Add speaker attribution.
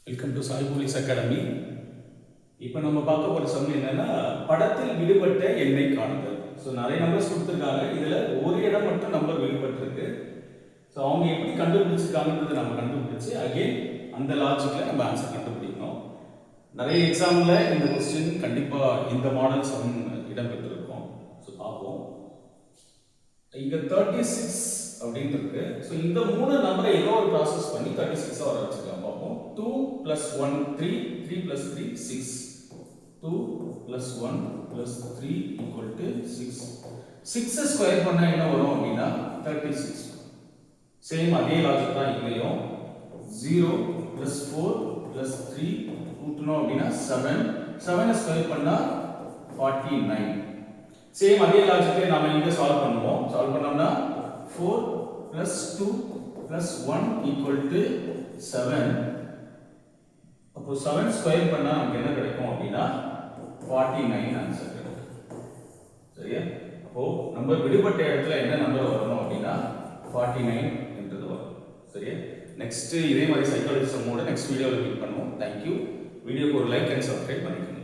Speaker 1: Welcome to Sai police academy. இப்போ நம்ம பார்க்க போகிற சம் என்னன்னா, படத்தில் விடுபட்ட எண்ணை காணுதல். ஸோ நிறைய நம்பர்ஸ் கொடுத்துருக்காங்க, இதில் ஒரு இடம் மட்டும் நம்பர் விடுபட்டிருக்கு. ஸோ அவங்க எப்படி கண்டுபிடிச்சிருக்காங்கன்றதை நம்ம கண்டுபிடிச்சி அகெயின் அந்த லாஜிக்கில் நம்ம ஆன்சர் கண்டுபிடிக்கணும். நிறைய எக்ஸாமில் இந்த கொஸ்டின் கண்டிப்பாக இந்த மாடல் சம் இடம்பெற்றிருக்கும். ஸோ பார்ப்போம். இங்கே 36 அப்படின்னு இருக்கு. ஸோ இந்த மூணு நம்பரை ஏதோ ஒரு ப்ராசஸ் பண்ணி 36 வர வச்சுக்கலாம். பார்ப்போம். 2 + 1 3, 3 + 3 6, 2 + 1 + 3 = 6. 6 ஸ்கொயர் பண்ணா என்ன வரும் அப்படின்னா 36. சேம் அதே லாஜிக் தான் இங்கேயும். 0 + 4 + 3 கூட்டணும் அப்படின்னா 7. 7 ஸ்கொயர் பண்ணா 49. சேம் அதே லாஜிக்கை நாம இங்க சால்வ் பண்ணுவோம். சால்வ் பண்ணோம்னா 4 + 2 + 1 = 7. அப்போ 7 ஸ்கொயர் பண்ணா நமக்கு என்ன கிடைக்கும் அப்படின்னா 49 ஆன்சர் கிடைக்கும். சரியா? அப்போ நம்ம விடுபட்ட இடத்துல என்ன நம்பர் வரணும் அப்படின்னா 49 என்றது வரும். சரியா? நெக்ஸ்ட் இதே மாதிரி சைக்காலஜி சம்மோட நெக்ஸ்ட் வீடியோவில் மீட் பண்ணுவோம். தேங்க்யூ. வீடியோக்கு ஒரு லைக் அண்ட் சப்ஸ்கிரைப் பண்ணிக்கோங்க.